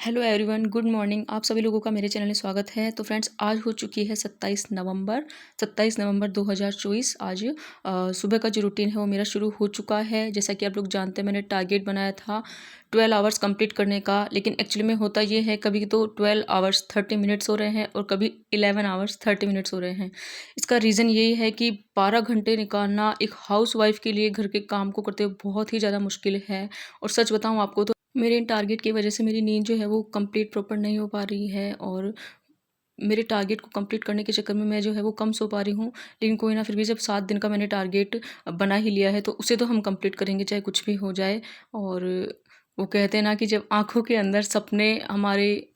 Hello everyone, good morning. आप सभी लोगों का मेरे चैनल में स्वागत है। तो फ्रेंड्स, आज हो चुकी है 27 नवंबर 2024। आज सुबह का जो रूटीन है वो मेरा शुरू हो चुका है। जैसा कि आप लोग जानते हैं, मैंने टारगेट बनाया था 12 आवर्स कंप्लीट करने का, लेकिन एक्चुअली में होता ये है, कभी तो 12 आवर्स 30 मिनट्स हो रहे हैं और कभी 11 आवर्स 30 मिनट्स हो रहे हैं। इसका रीज़न यही है कि 12 घंटे निकालना एक हाउस वाइफ के लिए घर के काम को करते हुए बहुत ही ज़्यादा मुश्किल है। और सच बताऊँ आपको तो मेरे इन टारगेट की वजह से मेरी नींद जो है वो कंप्लीट प्रॉपर नहीं हो पा रही है, और मेरे टारगेट को कंप्लीट करने के चक्कर में मैं जो है वो कम सो पा रही हूँ। लेकिन कोई ना, फिर भी जब 7 दिन का मैंने टारगेट बना ही लिया है तो उसे तो हम कंप्लीट करेंगे, चाहे कुछ भी हो जाए। और वो कहते हैं ना कि जब आँखों के अंदर सपने हमारे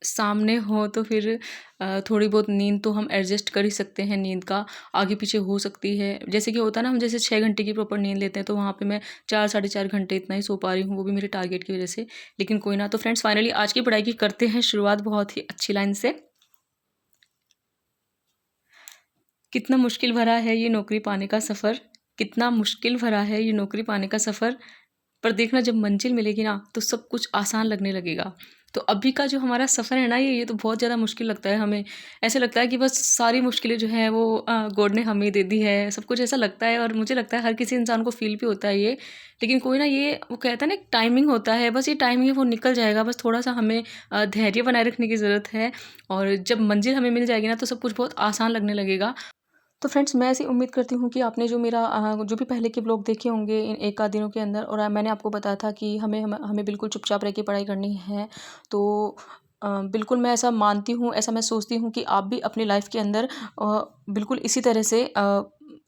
सामने हो तो फिर थोड़ी बहुत नींद तो हम एडजस्ट कर ही सकते हैं। नींद का आगे पीछे हो सकती है, जैसे कि होता है ना, हम जैसे 6 घंटे की प्रॉपर नींद लेते हैं तो वहाँ पे मैं 4 साढ़े 4 घंटे इतना ही सो पा रही हूँ, वो भी मेरे टारगेट की वजह से। लेकिन कोई ना। तो फ्रेंड्स, फाइनली आज की पढ़ाई की करते हैं शुरुआत बहुत ही अच्छी लाइन से। कितना मुश्किल भरा है ये नौकरी पाने का सफ़र, कितना मुश्किल भरा है ये नौकरी पाने का सफ़र, पर देखना जब मंजिल मिलेगी ना तो सब कुछ आसान लगने लगेगा। तो अभी का जो हमारा सफ़र है ना, ये तो बहुत ज़्यादा मुश्किल लगता है हमें। ऐसे लगता है कि बस सारी मुश्किलें जो हैं वो गॉड ने हमें दे दी है, सब कुछ ऐसा लगता है। और मुझे लगता है हर किसी इंसान को फ़ील भी होता है ये। लेकिन कोई ना, ये वो कहता है ना, एक टाइमिंग होता है, बस ये टाइमिंग है वो निकल जाएगा। बस थोड़ा-सा हमें धैर्य बनाए रखने की ज़रूरत है, और जब मंजिल हमें मिल जाएगी ना तो सब कुछ बहुत आसान लगने लगेगा। तो फ्रेंड्स, मैं ऐसी उम्मीद करती हूँ कि आपने जो मेरा जो भी पहले के व्लॉग देखे होंगे इन एक आध दिनों के अंदर, और मैंने आपको बताया था कि हमें बिल्कुल चुपचाप रह के पढ़ाई करनी है। तो बिल्कुल मैं ऐसा मानती हूँ, ऐसा मैं सोचती हूँ कि आप भी अपनी लाइफ के अंदर बिल्कुल इसी तरह से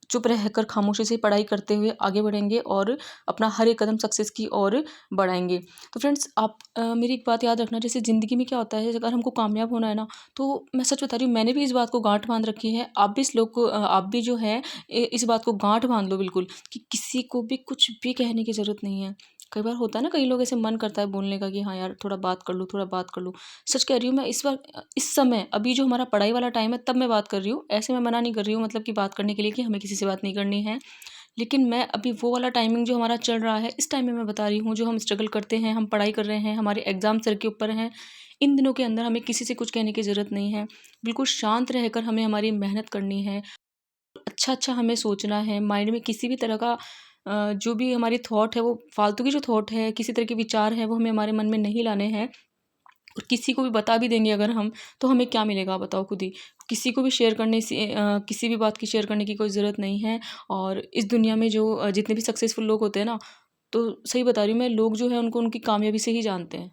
चुप रहकर खामोशी से पढ़ाई करते हुए आगे बढ़ेंगे और अपना हर एक कदम सक्सेस की ओर बढ़ाएँगे। तो फ्रेंड्स, आप मेरी एक बात याद रखना, जैसे ज़िंदगी में क्या होता है, अगर हमको कामयाब होना है ना, तो मैं सच बता रही हूँ, मैंने भी इस बात को गाँठ बाँध रखी है। आप भी इस लोग को आप भी जो है इस बात को गाँठ बाँध लो बिल्कुल, कि किसी को भी कुछ भी कहने की ज़रूरत नहीं है। कई बार होता है ना, कई लोग ऐसे मन करता है बोलने का कि हाँ यार, थोड़ा बात कर लूँ, थोड़ा बात कर लूँ। सच कह रही हूँ मैं, इस समय अभी जो हमारा पढ़ाई वाला टाइम है तब मैं बात कर रही हूँ। ऐसे मैं मना नहीं कर रही हूँ, मतलब कि बात करने के लिए, कि हमें किसी से बात नहीं करनी है। लेकिन मैं अभी वो वाला टाइमिंग जो हमारा चल रहा है, इस टाइम में मैं बता रही हूँ, जो हम स्ट्रगल करते हैं, हम पढ़ाई कर रहे हैं, हमारे एग्ज़ाम सर के ऊपर हैं। इन दिनों के अंदर हमें किसी से कुछ कहने की ज़रूरत नहीं है। बिल्कुल शांत रहकर हमें हमारी मेहनत करनी है। अच्छा-अच्छा हमें सोचना है। माइंड में किसी भी तरह का जो भी हमारी थॉट है, वो फालतू की जो थॉट है, किसी तरह के विचार हैं, वो हमें हमारे मन में नहीं लाने हैं। और किसी को भी बता भी देंगे अगर हम, तो हमें क्या मिलेगा आप बताओ खुद ही। किसी को भी शेयर करने से किसी भी बात की शेयर करने की कोई ज़रूरत नहीं है। और इस दुनिया में जो जितने भी सक्सेसफुल लोग होते हैं ना, तो सही बता रही हूँ मैं, लोग जो है उनको उनकी कामयाबी से ही जानते हैं।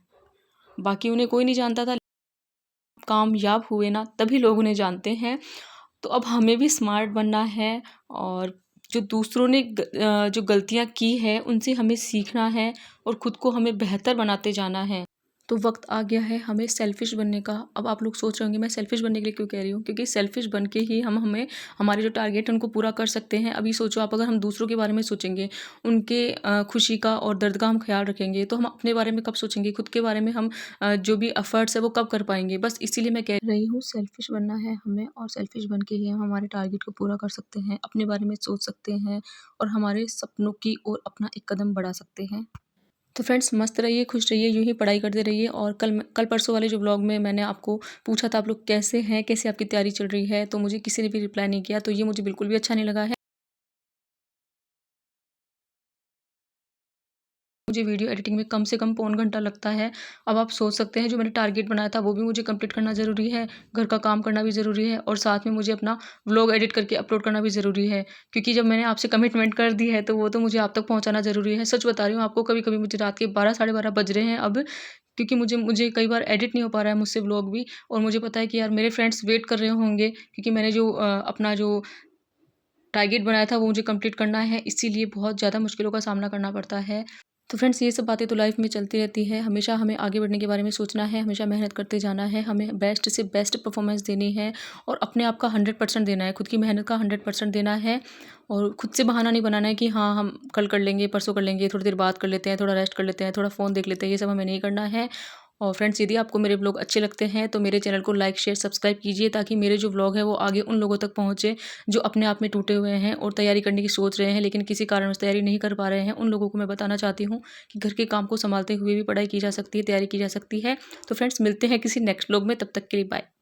बाकी उन्हें कोई नहीं जानता था, कामयाब हुए ना तभी लोग उन्हें जानते हैं। तो अब हमें भी स्मार्ट बनना है, और जो दूसरों ने जो गलतियाँ की है उनसे हमें सीखना है, और खुद को हमें बेहतर बनाते जाना है। तो वक्त आ गया है हमें सेल्फिश बनने का। अब आप लोग सोच रहे होंगे, मैं सेल्फिश बनने के लिए क्यों कह रही हूँ, क्योंकि सेल्फिश बन के ही हम हमें हमारे जो टारगेट है उनको पूरा कर सकते हैं। अभी सोचो आप, अगर हम दूसरों के बारे में सोचेंगे, उनके खुशी का और दर्द का हम ख्याल रखेंगे, तो हम अपने बारे में कब सोचेंगे, खुद के बारे में हम जो भी एफर्ट्स है वो कब कर पाएंगे। बस इसीलिए मैं कह रही हूँ, सेल्फिश बनना है हमें, और सेल्फिश बन के ही हम हमारे टारगेट को पूरा कर सकते हैं, अपने बारे में सोच सकते हैं, और हमारे सपनों की ओर अपना एक कदम बढ़ा सकते हैं। तो फ्रेंड्स, मस्त रहिए, खुश रहिए, यूँ ही पढ़ाई करते रहिए। और कल परसों वाले जो व्लॉग में मैंने आपको पूछा था आप लोग कैसे हैं, कैसे आपकी तैयारी चल रही है, तो मुझे किसी ने भी रिप्लाई नहीं किया, तो ये मुझे बिल्कुल भी अच्छा नहीं लगा है। मुझे वीडियो एडिटिंग में कम से कम पौन घंटा लगता है। अब आप सोच सकते हैं, जो मैंने टारगेट बनाया था वो भी मुझे कंप्लीट करना ज़रूरी है, घर का काम करना भी ज़रूरी है, और साथ में मुझे अपना व्लॉग एडिट करके अपलोड करना भी ज़रूरी है। क्योंकि जब मैंने आपसे कमिटमेंट कर दी है तो वो तो मुझे आप तक पहुँचाना ज़रूरी है। सच बता रही हूँ आपको, कभी-कभी मुझे रात के 12 साढ़े 12 बज रहे हैं अब, क्योंकि मुझे कई बार एडिट नहीं हो पा रहा है मुझसे व्लॉग भी। और मुझे पता है कि यार मेरे फ्रेंड्स वेट कर रहे होंगे, क्योंकि मैंने जो अपना जो टारगेट बनाया था वो मुझे कंप्लीट करना है, इसीलिए बहुत ज़्यादा मुश्किलों का सामना करना पड़ता है। तो फ्रेंड्स, ये सब बातें तो लाइफ में चलती रहती है। हमेशा हमें आगे बढ़ने के बारे में सोचना है, हमेशा मेहनत करते जाना है, हमें बेस्ट से बेस्ट परफॉर्मेंस देनी है, और अपने आप का 100% देना है, खुद की मेहनत का 100% देना है। और खुद से बहाना नहीं बनाना है कि हाँ हम कल कर लेंगे, परसों कर लेंगे, थोड़ी देर बात कर लेते हैं, थोड़ा रेस्ट कर लेते हैं, थोड़ा फ़ोन देख लेते हैं, ये सब हमें नहीं करना है। और फ्रेंड्स यदि आपको मेरे व्लॉग अच्छे लगते हैं तो मेरे चैनल को लाइक शेयर सब्सक्राइब कीजिए, ताकि मेरे जो व्लॉग है वो आगे उन लोगों तक पहुँचे जो अपने आप में टूटे हुए हैं और तैयारी करने की सोच रहे हैं लेकिन किसी कारणवश तैयारी नहीं कर पा रहे हैं। उन लोगों को मैं बताना चाहती हूँ कि घर के काम को संभालते हुए भी पढ़ाई की जा सकती है, तैयारी की जा सकती है। तो फ्रेंड्स मिलते हैं किसी नेक्स्ट व्लॉग में, तब तक के लिए बाय।